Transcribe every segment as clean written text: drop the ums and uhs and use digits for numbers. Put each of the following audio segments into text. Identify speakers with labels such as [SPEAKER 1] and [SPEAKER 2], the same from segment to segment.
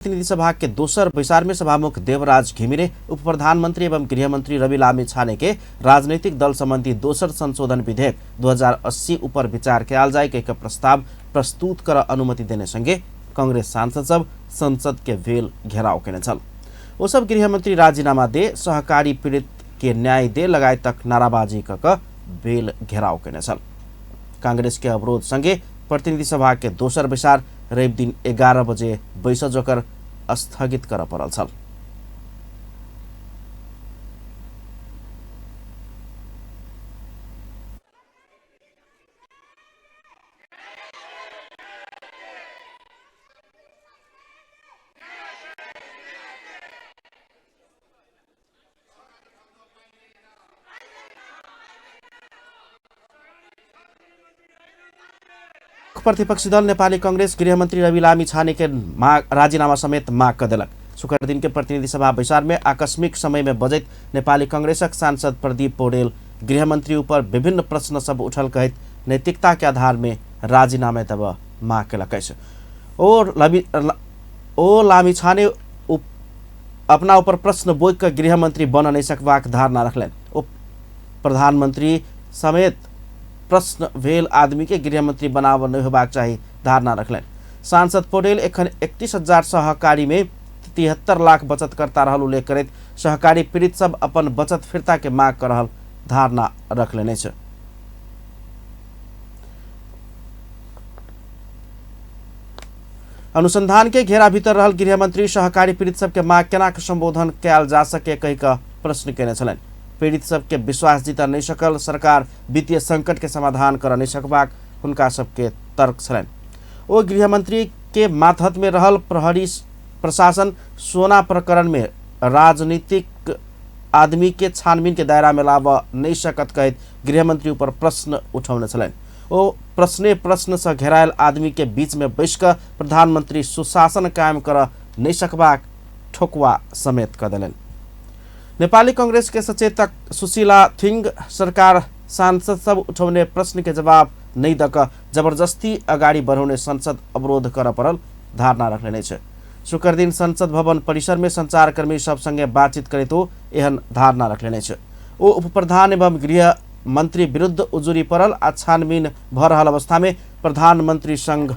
[SPEAKER 1] प्रतिनिधि सभा के दोसर बैसार में सभामुख देवराज घिमिरे उप प्रधानमंत्री एवं गृहमंत्री रवि लामी के राजनीतिक दल संबंधी दोसर संशोधन विधेयक 2080 ऊपर विचार कयल जाय के प्रस्ताव प्रस्तुत कर अनुमति देने संगे कांग्रेस सांसद सब संसद के वेल घेराव केने छल। ओ सब गृहमंत्री राजीनामा दे, सहकारी पीड़ित के न्याय दे लगायत तक नाराबाजी कक वेल घेराव केने छल। कांग्रेस के अवरोध संगे प्रतिनिधि सभा के दोसर बैसार रवि दिन 11 बजे बैस जोकर स्थगित कर परल छल। प्रतिपक्षी दल नेपाली कांग्रेस गृहमंत्री रवि लामी के राजीनामा समेत माग कर देलक। शुक्र दिन के प्रतिनिधि सभा बैसार में आकस्मिक समय में बजैत नेपाली कांग्रेसक सांसद प्रदीप पौडेल गृहमंत्री ऊपर विभिन्न प्रश्न सब उठल कहित नैतिकता के आधार में राजीनामा तब माग केलक। ओ लामी छाने अपना ऊपर प्रश्न बोझ कर गृहमंत्री बन नहीं सकबाक धारणा रखलें। उप प्रधानमंत्री समेत प्रश्न भेल आदमी के गृहमंत्री बनाव नहीं होबाक चाहिए धारणा रखलें। सांसद पौडेल एखन 31,000 सहकारी में 73 लाख बचत करता रहल उल्लेख करैत सहकारी पीड़ित सब अपन बचत फिरता के माग कर रहल धारणा रख लेने छ। अनुसंधान के घेरा भीतर रहल गृहमंत्री सहकारी पीड़ित सब के माग केना संबोधन कयल जा सके कहि कऽ प्रश्न केने छलनि। पीड़ित सबके विश्वास जीता नहीं सकल, सरकार वित्तीय संकट के समाधान कर नहीं सकबाक हुनका सबके तर्क छलनि। ओ गृहमंत्री के मातहत में रहल प्रहरी प्रशासन सोना प्रकरण में राजनीतिक आदमी के छानबीन के दायरा में लाव नहीं सकत कहित गृहमंत्री ऊपर प्रश्न उठौने छलनि। ओ प्रश्न से घेरायल आदमी के बीच में बैस कर प्रधानमंत्री सुशासन कायम कर नहीं सकबाक ठोकुआ समेत कर देलनि। नेपाली कांग्रेस के सचेतक सुशीला थिंग सरकार सांसद सब उठौने प्रश्न के जवाब नहीं दक जबरदस्ती अगाडि बढ़ाउने संसद अवरोध कर परल धारणा रखले छ। शुक्र दिन संसद भवन परिसर में संचारकर्मी सब संगे बातचीत करे तो एहन धारणा रखले छ। ओ उप प्रधान एवं गृह मंत्री विरुद्ध उजुरी परल आ छानबीन भ रहल अवस्था में प्रधानमंत्री संघ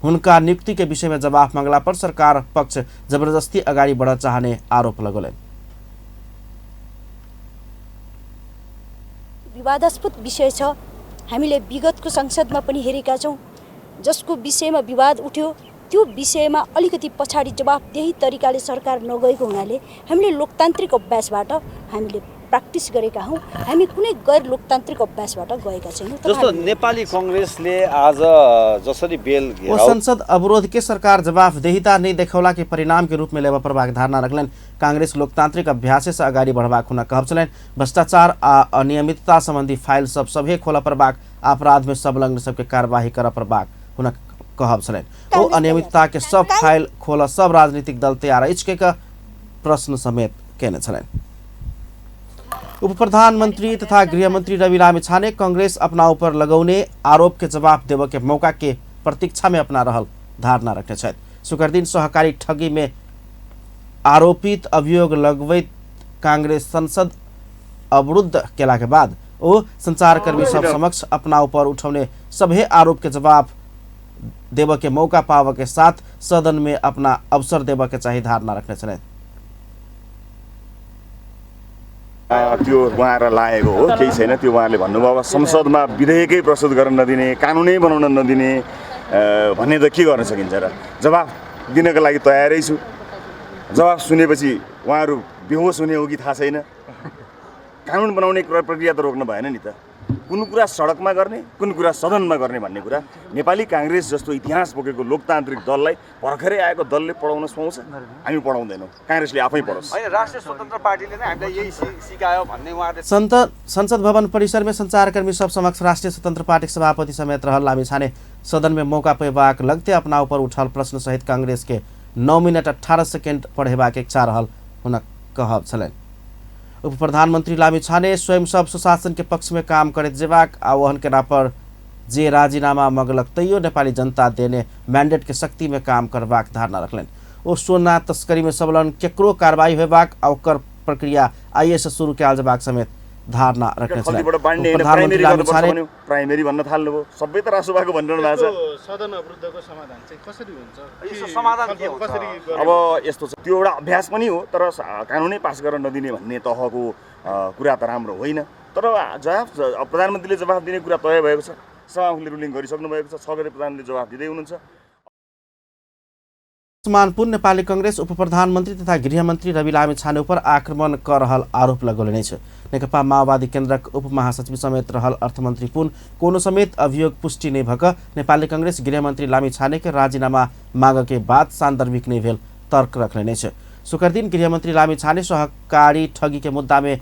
[SPEAKER 1] हुनका नियुक्ति के विषय में जवाब मांगला पर सरकार पक्ष जबरदस्ती अगाडि बढ़ चाहने आरोप लगौले।
[SPEAKER 2] विवादास्पद विषय छ। हामीले विगतको संसदमा पनि हेरेका छौं, जसको विषयमा विवाद उठ्यो त्यो विषयमा अलिकति पछाडि जवाफदेही तरिकाले सरकार नगएको हुनाले हामीले लोकतान्त्रिक अभ्यासबाट हामीले प्र्याक्टिस गरेका हौं। हामी कुनै गैर लोकतान्त्रिक अभ्यासबाट गएका छैनौं।
[SPEAKER 3] जस्तो नेपाली कांग्रेसले आज जसरी बेल घेराव
[SPEAKER 1] संसद अवरोध के सरकार जवाफदेहिता नहीं देखौला के परिणाम के रूप में लेवा प्रभाग धारणा रखलें। कांग्रेस लोकतांत्रिक अभ्यास से अगाडि बढ़बाक हुन कहब छलनि। भ्रष्टाचार आ अनियमितता संबंधी फाइल सब सभे खोला प्रभाग, अपराध में संलग्न सबके कार्यवाही कर प्रभाग हुन कहब छलनि। ओ अनियमितता के सब फाइल खोला सब राजनीतिक दल तैयार अछि के प्रश्न समेत केने छलनि। उप प्रधानमंत्री तथा गृहमंत्री रवि लामी छाने कांग्रेस अपना ऊपर लगौने आरोप के जवाब देव के मौका के प्रतीक्षा में अपना रहल धारणा रखने छथि। शुक्र दिन सहकारी ठगी में आरोपित अभियोग लगवैत कांग्रेस संसद अवरुद्ध केला के बाद ओ संचारकर्मी सब समक्ष अपना ऊपर उठौने सभे आरोप के जवाब देव के मौका पाव के साथ सदन में अपना अवसर देव के चाहिए धारणा रखने छथि।
[SPEAKER 4] त्यो उहाँहरुलाई लागेको हो, केही छैन। त्यो उहाँले भन्नुभयो संसदमा विधेयकै प्रस्तुत गर्न नदिने, कानुनै बनाउन नदिने भन्ने त के गर्न सकिन्छ र। जवाफ दिनको लागि तयारै छु। जवाफ सुनेपछि उहाँहरु बेहोस हुने हो कि थाहा छैन। कानुन बनाउने प्रक्रिया त रोक्न भएन नि त। कुन कुरा सडकमा गर्ने, कुन कुरा सदनमा गर्ने भन्ने कुरा नेपाली कांग्रेस जस्तो इतिहास बोकेको लोकतान्त्रिक दललाई भर्खरै आएको दलले पढाउन सुहाउँछ। हामी पढाउँदैनौँ, कांग्रेसले आफै पढोस्।
[SPEAKER 3] हैन, राष्ट्रिय स्वतन्त्र पार्टीले नै हामीलाई यही सिकायो भन्ने उहाँले
[SPEAKER 1] संसद भवन परिसर में संचारकर्मी सब समक्ष राष्ट्रिय स्वतन्त्र पार्टी सभापति समेत रहल लामी छाने सदन में मौका पेबाक लगते अपना ऊपर उठल प्रश्न सहित कांग्रेस के 9 मिनट 18 सेकेंड पढ़ेबाक इच्छा रहल हुन कहब छलनि। उप प्रधानमंत्री लामी छाने स्वयं सब सुशासन के पक्ष में काम करे जेबाक आह्वान केला पर जे राजीनामा मगलक तैयो नेपाली जनता देने मैंडेट के शक्ति में काम करबाक धारणा रखलन। ओ सोना तस्करी में सबलन केकरो कार्रवाई होबाक आ ओकर प्रक्रिया आइए से शुरू कयल जबाक समेत धारणा रखने छन्।
[SPEAKER 4] प्रधानमन्त्री लामी छाने प्राइमेरी भन्न थाल्नुभयो, सबै त रासोबाको भनिरहनु भएको छ।
[SPEAKER 5] सदन अवरुद्धको समाधान चाहिँ कसरी हुन्छ?
[SPEAKER 3] यसो समाधान के हुन्छ?
[SPEAKER 4] अब यस्तो छ, त्यो एउटा अभ्यास पनि हो, तर कानुनै पास गर्न नदिने भन्ने तहको कुरा त राम्रो होइन। तर जवाफ प्रधानमन्त्रीले जवाफ दिने कुरा तय भएको छ, सभामुखले रुलिङ गरिसक्नु भएको छ, 6 गते प्रधानमन्त्रीले जवाफ दिँदै हुनुहुन्छ।
[SPEAKER 1] मानपुर नेपाली कांग्रेस उप प्रधानमन्त्री तथा गृहमन्त्री रवि लामी छाने उपर आक्रमण कर रहल आरोप लगौले छ। नेकपा माओवादी केन्द्रक उप महासचिव समेत रहल अर्थमन्त्री पुन कोनो समेत अभियोग पुष्टि नहीं भक नेपाली कांग्रेस गृहमन्त्री लामी छाने के राजीनामा मांग के बाद सान्दर्भिक नहीं भेल तर्क रखले छ। शुक्र दिन गृहमन्त्री लामी छाने सहकारी ठगी के मुद्दा में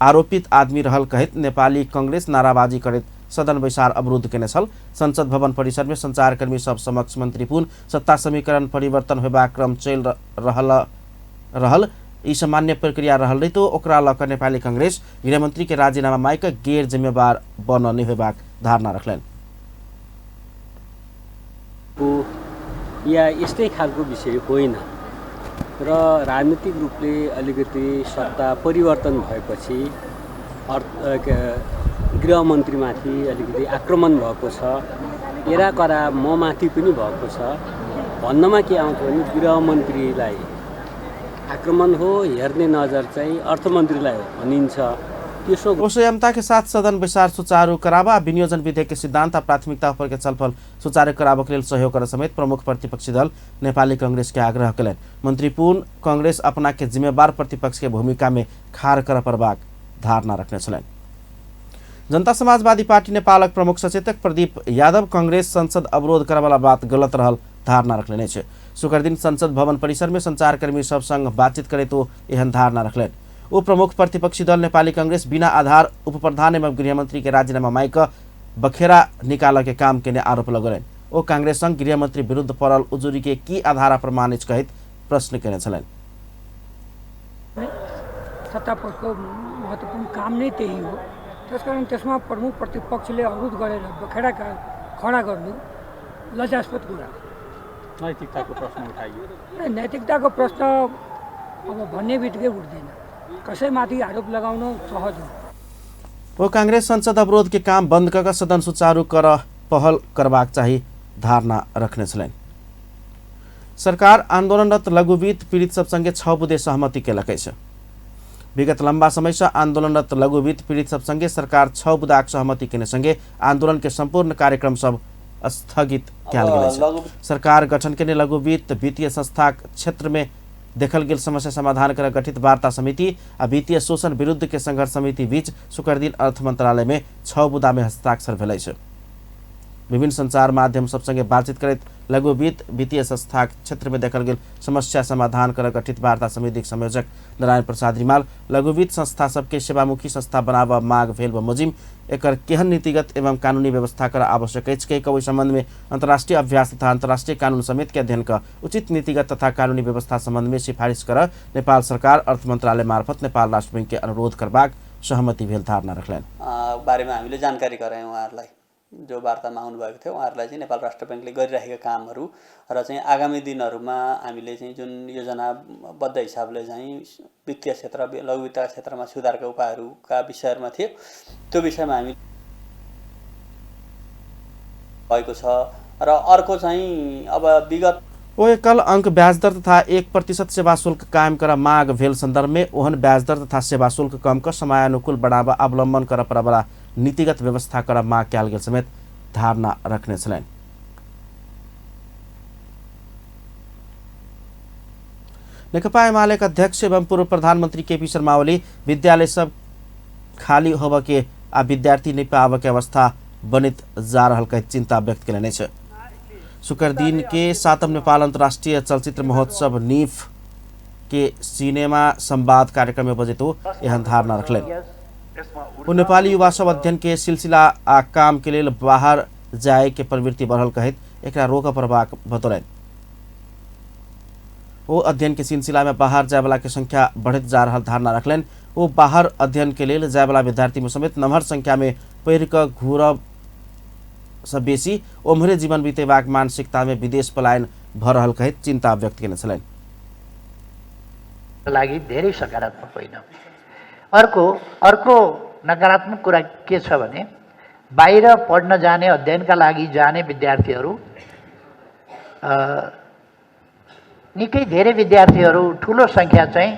[SPEAKER 1] आरोपित आदमी रहल कहित नेपाली कांग्रेस नाराबाजी करत सदन बैसार अवरुद्ध केने छल। संसद भवन परिसर में संचारकर्मी सब समक्ष मंत्री पुन सत्ता समीकरण परिवर्तन होबा क्रम चल रहल ई सामान्य प्रक्रिया रहल रही तो ओकरा लक नेपाली कांग्रेस गृहमन्त्री के राजीनामा माइक गैर जिम्मेवार बन नहीं होबाक धारणा रखलन।
[SPEAKER 6] या यस्तै खालको विषय होइन र राजनीतिक रूपले अलिकति सत्ता परिवर्तन भएपछि गृहमन्त्रीमाथि अलिकति आक्रमण भएको छ, एराकरा ममाथि पनि भएको छ भन्नमा के आउँछ भने गृहमन्त्रीलाई आक्रमण हो, हेर्ने नजर चाहिँ अर्थमन्त्रीलाई हो भनिन्छ।
[SPEAKER 1] उस संयमता के साथ सदन बैसार सुचारू करावा, विनियोजन विधेयक के सिद्धांत प्राथमिकता पर के छलफल सुचारू करावा के लिए सहयोग कर समेत प्रमुख प्रतिपक्षी दल नेपाली कांग्रेस के आग्रह कलन। मंत्री पुन कांग्रेस अपना के जिम्मेवार प्रतिपक्ष के भूमिका में खार कर परबाक धारणा रखने छलन। जनता समाजवादी पार्टी नेपालक प्रमुख सचेतक प्रदीप यादव कांग्रेस संसद अवरोध करवाला बात गलत रहल धारणा रखले छ। शुक्र दिन संसद भवन परिसर में संचारकर्मी सब संग बातचीत करे तो एहन धारणा रखलन। वो प्रमुख प्रतिपक्षी दल नेपाली कांग्रेस बिना आधार उप प्रधान एवं गृहमंत्री के राजीनामा माइक बखेरा निकाल के काम के आरोप लगौलन। वो कांग्रेस संघ गृहमंत्री विरुद्ध पड़ल उजुरी के की आधार प्रमाणित कहित प्रश्न केने छलन।
[SPEAKER 7] सत्तापक्षको महत्त्वपूर्ण काम नै त्यही हो, त्यसकारण त्यसमा प्रमुख प्रतिपक्षले अवरोध गरेर बखेडा खडा गर्नु लज्जास्पद कुरा।
[SPEAKER 5] नैतिकताको प्रश्न उठाइयो।
[SPEAKER 7] नैतिकताको प्रश्न अब भन्ने बित्तिकै उठ्दैन, कसैमाथि आरोप लगाउन सहज हो।
[SPEAKER 1] वो कांग्रेस संसद अवरोध के काम बंद कर सदन सुचारू कर पहल करबाक चाहिए धारणा रखने छलन। सरकार आंदोलनरत लघुवित्त पीड़ित सब संगे 6 बुधे सहमति केलकै छ। विगत लंबा समय से आंदोलनरत लघुवित्त पीड़ित सब संगे सरकार 6 बुधाक सहमति केने संगे आंदोलन के संपूर्ण कार्यक्रम सब स्थगित कयल गेल छ। सरकार गठन के लघुवित्त वित्तीय संस्था क्षेत्र में देखल गेल समस्या समाधान कर गठित वार्ता समिति आ वित्तीय शोषण विरुद्ध के संघर्ष समिति बीच शुक्र दिन अर्थ मंत्रालय में 6 बुदा में हस्ताक्षर भेलै छ। विभिन्न संचार माध्यम सब संगे बातचीत करत लघुवित्त वित्तीय संस्था क्षेत्र में देखल गेल समस्या समाधान कर गठित वार्ता समिति के संयोजक नारायण प्रसाद रिमाल लघुवित्त संस्था सबके सेवामुखी संस्था बनावा माग भेल बमोजिम एकर केहन नीतिगत एवं कानूनी व्यवस्था कर आवश्यक है के संबंध में अंतर्राष्ट्रीय अभ्यास तथा अंतर्राष्ट्रीय कानून समेत के अध्ययन का उचित नीतिगत तथा कानूनी व्यवस्था संबंध में सिफारिश कर नेपाल सरकार अर्थ मंत्रालय मार्फत नेपाल राष्ट्र बैंक के अनुरोध करबाक सहमति भेल धारणा रखलन।
[SPEAKER 8] बारेमा हामीले जानकारी गरायौं उहाँहरूलाई, जो वार्तामा आउनुभएको थियो उहाँहरूलाई चाहिँ नेपाल राष्ट्र बैंकले गरिरहेका कामहरू र चाहिँ आगामी दिनहरूमा हामीले चाहिँ जुन योजनाबद्ध हिसाबले चाहिँ वित्तीय क्षेत्र लघुवित्त क्षेत्रमा सुधारका उपायहरूका विषयहरूमा थियो, त्यो विषयमा हामी भएको छ। र अर्को चाहिँ अब विगत
[SPEAKER 1] वो एकल अंक ब्याज दर तथा 1% सेवा शुल्क कायम कर माग भेल संदर्भ में ओहन ब्याज दर तथा सेवा शुल्क कम कर समयानुकूल बढ़ावा अवलंबन कर परबला नीतिगत व्यवस्था कर माग कयल गेल समेत धारणा रखने छलन। नेकपा एमाले अध्यक्ष एवं पूर्व प्रधानमंत्री केपी शर्मा ओली विद्यालय सब खाली होब के आ विद्यार्थी नहीं पाव के अवस्था बनित जा रहल के चिंता व्यक्त केलने छ। शुक्र दिन के 7 नेपाल अंतर्राष्ट्रीय चलचित्र महोत्सव नीफ के सिनेमा संवाद कार्यक्रम में बजेतो एहन धारणा रखलन। वो नेपाली युवा सब अध्ययन के सिलसिला आ काम के लिए बाहर जाए के प्रवृत्ति बढ़ल कहित एकरा रोक परबाक बतौलन। वो अध्ययन के सिलसिला में बाहर जाए वाला के संख्या बढ़त जा रहा धारणा रखलन। वो बाहर अध्ययन के लिए जाए वाला विद्यार्थी में समेत नम्हर संख्या में पैर क घूरब से बेसी ओम्हरे जीवन बितेबाक मानसिकता में विदेश पलायन भ रहल कहित चिन्ता व्यक्त केने छलैन।
[SPEAKER 9] लागि धेरै सकारात्मक होइन। अर्को नकारात्मक कुरा के छ भने बाहिर पढ्न जाने अध्ययनका लागि जाने विद्यार्थीहरू निकै धेरै विद्यार्थीहरू ठुलो सङ्ख्या चाहिँ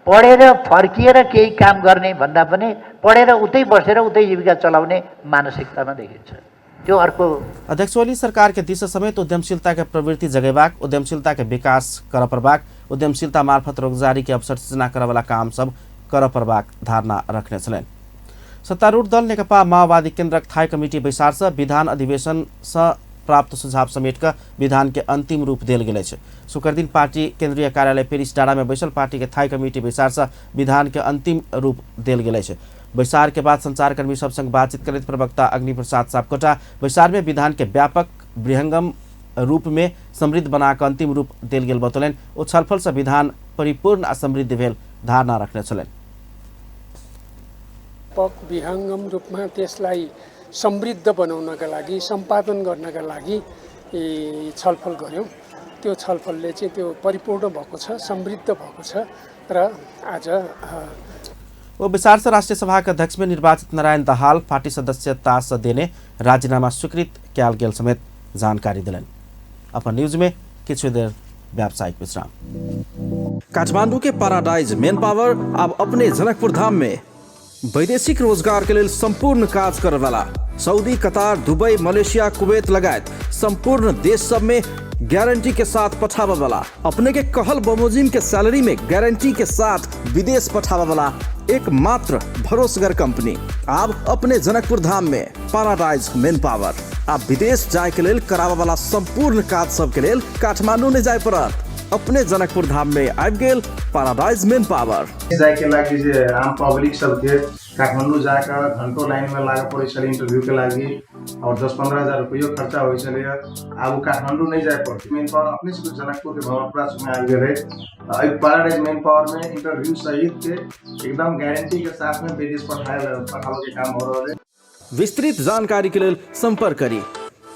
[SPEAKER 9] पढेर फर्किएर केही काम गर्ने भन्दा पनि पढेर उतै बसेर उतै जीविका चलाउने मानसिकतामा देखिन्छ। त्यो अर्को
[SPEAKER 1] अध्यक्ष ओली सरकार के दिशा समेत उद्यमशीलता के प्रवृत्ति जगेबाक, उद्यमशीलता के विकास कर परबाक, उद्यमशीलता मार्फत रोजगारी के अवसर सृजना करे वाला काम सब कर परबाक धारणा रखने छलैन। सत्तारूढ़ दल नेकपा माओवादी केन्द्रक थाई कमिटी बैसार से विधान अधिवेशन से प्राप्त सुझाव समेट विधान के अंतिम रूप देल गेल छै। शुक्र दिन पार्टी केंद्रीय कार्यालय पेरिस डाँडा में बैसल पार्टी के थाई कमिटी बैसार से विधान के अंतिम रूप देल गेल छै। बैसार के बाद संचारकर्मी सब संग बातचीत करते प्रवक्ता अग्निप्रसाद सापकोटा बैसार में विधान के व्यापक बृहंगम रूप में समृद्ध बनाकर अंतिम रूप देल गेल बतौलन। ओ छलफल से विधान परिपूर्ण आ समृद्ध भेल धारणा रखने छलैन।
[SPEAKER 7] विहङ्गम रूपमा त्यसलाई समृद्ध बनाउनका लागि, सम्पादन गर्नका लागि छलफल गऱ्यौँ। त्यो छलफलले चाहिँ त्यो परिपूर्ण भएको छ, समृद्ध भएको छ र आज
[SPEAKER 1] वो विचार से राष्ट्रीय सभा के अध्यक्ष में निर्वाचित नारायण दाहाल पार्टी सदस्यता से देने राजीनामा स्वीकृत किया गेल समेत जानकारी दिलन। अपन न्यूज में कुछ देर व्यावसायिक विश्राम।
[SPEAKER 10] काठमांडू के पैराडाइज मेन पावर अब अपने जनकपुर धाम में वैदेशिक रोजगार के लिए संपूर्ण काज करे वाला सऊदी, कतार, दुबई, मलेशिया, कुवैत लगायत संपूर्ण देश सब में गारंटी के साथ पठावा वाला, अपने के कहल बमोजिम के सैलरी में गारंटी के साथ विदेश पठावा वाला एकमात्र भरोसेगर कंपनी अब अपने जनकपुर धाम में पैराडाइज मेन पावर। आप विदेश जाए के लिए करावा वाला संपूर्ण काज सब के लिए काठमांडू ने जाए पड़त। अपने जनकपुर धाम में आबि गेल पैराडाइज मेन पावर।
[SPEAKER 5] जाए के लागि जे आम पब्लिक सबके काठमांडू जाकर घंटों लाइन में लागे पड़े छले इंटरव्यू के लागि और 10-15 हजार रुपये खर्चा होय छले। अब काठमांडू नहीं जाए पड़ते। मेन पावर अपने से जनकपुर के भवनपुरा में आ गए रहे। पैराडाइज मेन पावर में इंटरव्यू सहित के एकदम गारंटी के साथ में विदेश पठावे के काम हो रहा है।
[SPEAKER 10] विस्तृत जानकारी के लिए संपर्क करी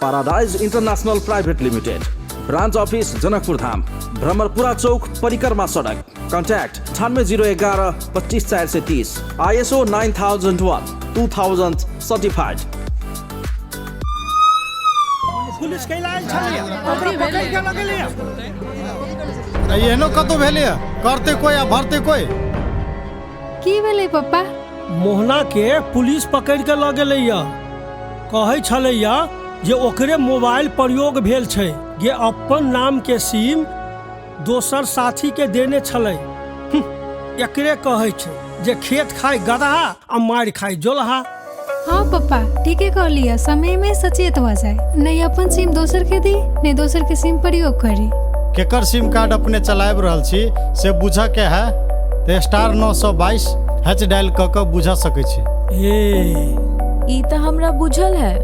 [SPEAKER 10] Paradise International Private Limited, branch office Janakpur Dham, Bhramarpura Chowk, परिक्रमा सड़क। Contact 9801 25430, ISO 9001 20certified।
[SPEAKER 5] पुलिस के लाइन छलिए ओकरा पकड़ के लगलिए एहनो कतो भेलिए करते कोई आ भरते कोई
[SPEAKER 11] की भेलै पप्पा?
[SPEAKER 12] मोहना के पुलिस पकड़ के ल गेलैया। कहै छलैया जे ओकरे मोबाइल प्रयोग भेल छै, जे अपन नाम के सिम दोसर साथी के देने छलै। एकरे कहै छै जे खेत खाय गदहा आ मार खाय जोलहा।
[SPEAKER 11] हाँ पप्पा ठीके कहलिए, समय में सचेत हो जाए। नहीं अपन सिम दोसर के दी, नहीं दोसर के सिम प्रयोग करी।
[SPEAKER 5] केकर सिम कार्ड अपने चलाब रहल छी से बुझ के है तो *922 हैच डायल क के बुझ सकै छी।
[SPEAKER 13] ई त हमरा बुझल है,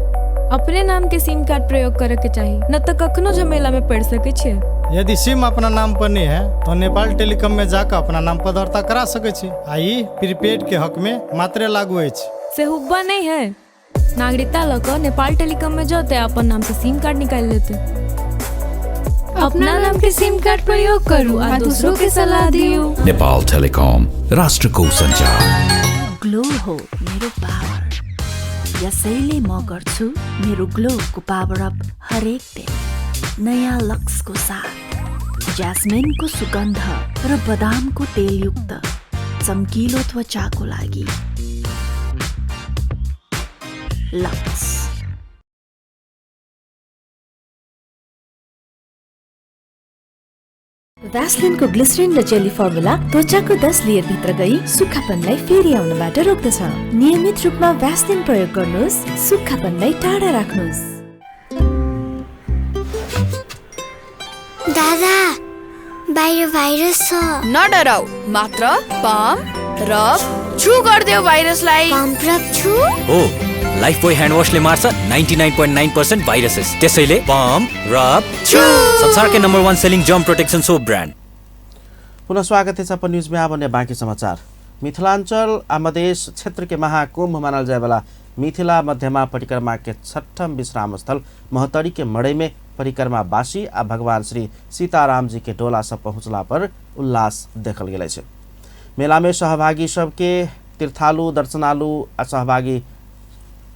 [SPEAKER 13] अपने नाम के सिम कार्ड प्रयोग करे के चाहिए, न तो कखनो झमेला में पड़ सके छे।
[SPEAKER 5] यदि सिम अपना नाम पर नहीं है तो नेपाल टेलीकॉम में जाकर अपना नाम पर दर्ता करा सके छी। आई प्रीपेड के हक में मात्र लागू है।
[SPEAKER 13] से हुब्बा नहीं है, नागरिकता लकर नेपाल टेलीकॉम में जाते अपन नाम से सिम कार्ड निकाल लेते।
[SPEAKER 11] अपना नाम के सिम कार्ड प्रयोग करू और दूसरों के सलाह दियो।
[SPEAKER 14] नेपाल टेलीकॉम, राष्ट्र को संचार।
[SPEAKER 15] ग्लो हो मेरो पावर, यसैले म गर्छु मेरो ग्लो को पावर अप हरेक दिन नयाँ लक्स को साथ। जैस्मिन को सुगंध र बदाम को तेल युक्त चम्किलो त्वचा को लागि लक्स। भ्यासलिन को ग्लिसरिन र जेली फर्मुला त्वचाको 10 लेयर भित्र गई सुक्खापनलाई फेरि आउनबाट रोक्दछ। नियमित रूपमा भ्यासलिन प्रयोग गर्नुहोस्, सुक्खापनलाई टाढा राख्नुहोस्।
[SPEAKER 16] दादा बाहिर भाइरस छ।
[SPEAKER 17] नडराऊ, मात्र पम्प रब छु गर्दियो भाइरसलाई।
[SPEAKER 16] पम्प रब छु
[SPEAKER 14] हो लाइफबॉय ह्यान्ड वाशले मार्छ 99.9% भाइरसेस। त्यसैले पम्प रब छु संसार के number 1 selling germ protection soap brand.
[SPEAKER 1] पुनः स्वागत है अपन न्यूज में। अब बाकी समाचार। मिथिलांचल आ मधेश क्षेत्र के महाकुंभ मानल जाए वाला मिथिला मध्यमा परिक्रमा के 6ठम विश्राम स्थल महतरी के मड़ई में परिक्रमा बासी आ भगवान श्री सीताराम जी के डोला सब पहुँचला पर उल्लास देखल गेल छै। मेला में सहभागी सबके तीर्थालु दर्शनालु आ सहभागी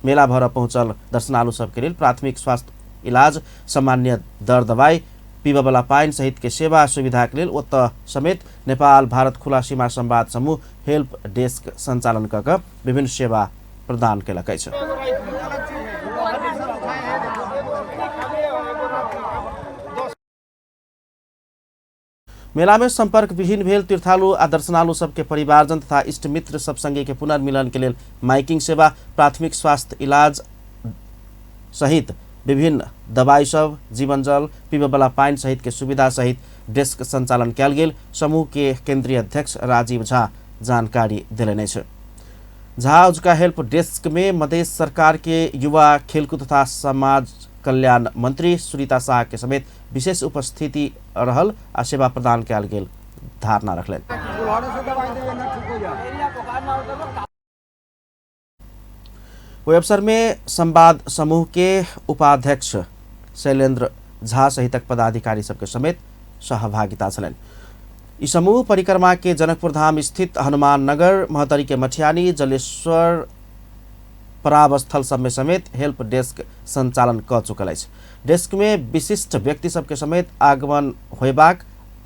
[SPEAKER 1] मेला भर पहुँचल दर्शनालु सबके लिए प्राथमिक स्वास्थ्य इलाज सामान्य दर दवाई पीबा पानी सहित के सेवा सुविधा के लिए ओत समेत नेपाल भारत खुला सीमा संवाद समूह हेल्प डेस्क संचालन कऽ विभिन्न सेवा प्रदान केलक अछि। मेला में संपर्क विहीन भेल तीर्थालु आ दर्शनालु सबके परिवारजन तथा इष्ट मित्र सब संगे के पुनर्मिलन के लिए माइकिंग सेवा प्राथमिक स्वास्थ्य इलाज सहित विभिन्न दवाई सब जीवन जल पीबा पानी सहित के सुविधा सहित डेस्क संचालन कयल गेल समूह के केंद्रीय अध्यक्ष राजीव झा जानकारी दिलैने छ। झा उजका हेल्प डेस्क में मधेश सरकार के युवा खेलकूद तथा समाज कल्याण मंत्री सुनीता शाह के समेत विशेष उपस्थिति रहल आ सेवा प्रदान कयल गेल धारणा रखलन। ओहि अवसर में संवाद समूह के उपाध्यक्ष शैलेंद्र झा सहित पदाधिकारी सबके समेत सहभागिता छलन। ई समूह परिक्रमा के जनकपुर धाम स्थित हनुमान नगर महतरी के मठियानी जलेश्वर परावस्थल सब में समेत हेल्प डेस्क संचालन क चुकल अछि। डेस्क में विशिष्ट व्यक्ति सबके समेत आगमन होयबाक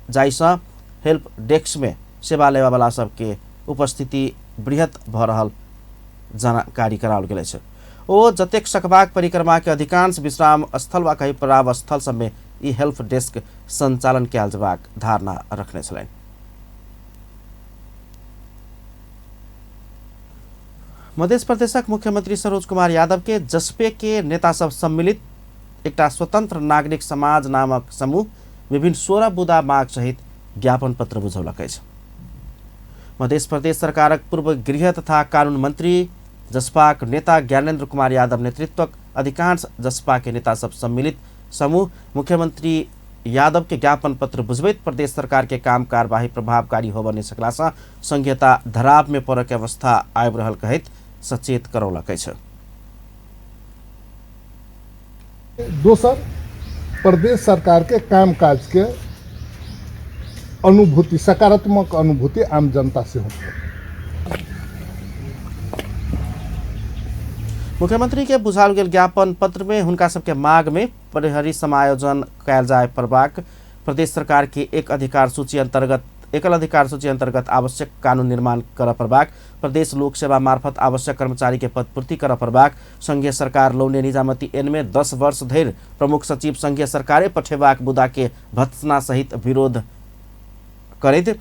[SPEAKER 1] जाइसँ हेल्प डेस्क में सेवा लेवा वाला सबके उपस्थिति बृहत भ रहल जानकारी कराओल गेल अछि। ओ जतेक सकबाक परिक्रमा के अधिकांश विश्राम स्थल वा कहीं परावस्थल सब में ई हेल्प डेस्क संचालन कयल जबाक धारणा रखने छलनि। मध्य प्रदेशक मुख्यमंत्री सरोज कुमार यादव के जसपे के नेता सब सम्मिलित एक स्वतंत्र नागरिक समाज नामक समूह विभिन्न 16 बुदा माग सहित ज्ञापन पत्र बुझौलक अछि। मध्य प्रदेश सरकारक पूर्व गृह तथा कानून मंत्री जसपाक नेता ज्ञानेन्द्र कुमार यादव नेतृत्वक अधिकांश जसपा के नेता सब सम्मिलित समूह मुख्यमंत्री यादव के ज्ञापन पत्र बुझबैत प्रदेश सरकार के काम कार्यवाही प्रभावकारी होबऽ नहि सकला सँ संघीयता धराव में पड़ऽ के अवस्था आबि रहल कहैत सचेत करौलक अछि।
[SPEAKER 18] दोसर प्रदेश सरकार के कामकाज के अनुभूति सकारात्मक अनुभूति आम जनता से होती।
[SPEAKER 1] मुख्यमंत्री के बुझाल गेल ज्ञापन पत्र में हुनका सबके मांग में परिहरी समायोजन कयल जाय पड़बाक, प्रदेश सरकार के एकल अधिकार सूची अंतर्गत आवश्यक कानून निर्माण करऽ पड़बाक, प्रदेश लोक सेवा मार्फत आवश्यक कर्मचारी के पद पूर्ति करऽ पड़बाक, संघीय सरकार लौने निजामती एन में 10 वर्ष धरि प्रमुख सचिव संघीय सरकारे पठेबाक मुद्दा के भत्सना सहित विरोध करैत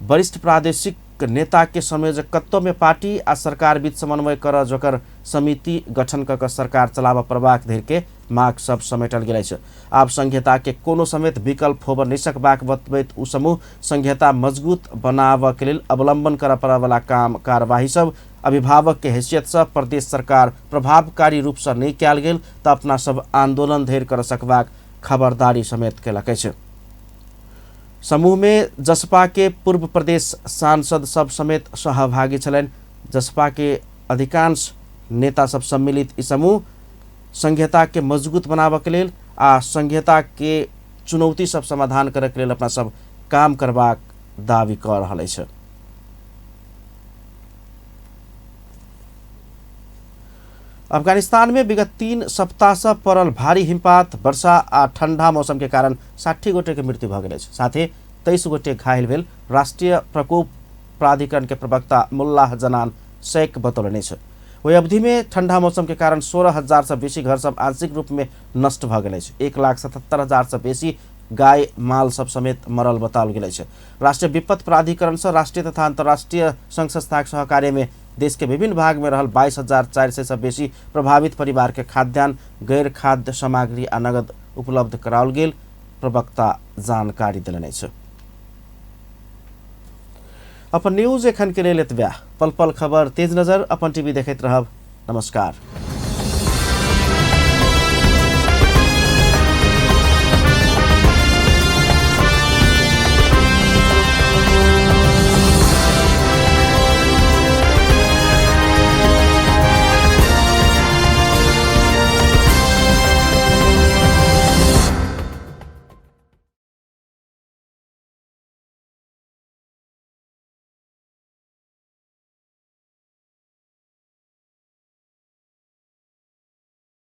[SPEAKER 1] वरिष्ठ प्रादेशिक नेता के संयोजकत्व में पार्टी आ सरकार बीच समन्वय कर जोकर समिति गठन कऽ सरकार चलाबऽ पड़बाक धरि के माग सब समेटल गेल अछि। आब संघीयता के कोनो समेत विकल्प होबऽ नहि सकबाक बतबैत उ समूह संघीयता मजबूत बनाबऽ के लेल अवलंबन करऽ पड़ऽ वाला काम कार्यवाही सब अभिभावक के हैसियत से प्रदेश सरकार प्रभावकारी रूप से नहीं कयल गेल तऽ अपना सब आंदोलन धरि कर सकबाक खबरदारी समेत केलक अछि। समूह में जसपा के पूर्व प्रदेश सांसद सब समेत सहभागी छलनि। जसपा के अधिकांश नेता सब सम्मिलित ई समूह संघीयता के मजबूत बनाबऽ के लेल आ संघीयता के चुनौती सब समाधान करऽ के लेल अपना सब काम करबाक दावी कऽ रहल अछि। अफगानिस्तान में विगत 3 सप्ताह से पड़ल भारी हिमपात वर्षा आ ठंडा मौसम के कारण 60 गोटे के मृत्यु भ गेल अछि। साथे 23 गोटे घायल भेल राष्ट्रीय प्रकोप प्राधिकरण के प्रवक्ता मुल्लाह जनान शेख बतौलनि अछि। ओहि अवधि में ठंडा मौसम के कारण 16,000 से बेसी घर सब आंशिक रूप में नष्ट भ गेल अछि। 1,77,000 से बेसी गाय माल सब समेत मरल बताओल गेल अछि। राष्ट्रीय विपत्ति प्राधिकरण से राष्ट्रीय तथा अंतर्राष्ट्रीय संघ संस्थाक सहकार्य में देश के विभिन्न भाग में रहल 22,400 से बेसी प्रभावित परिवार के खाद्यान्न, गैर खाद्य सामग्री आ नगद उपलब्ध कराओल गेल प्रवक्ता जानकारी देलनि अछि। अपन न्यूज एखन के लेल एतबे। पल पल खबर तेज नजर अपन टीवी देखैत रहब। नमस्कार।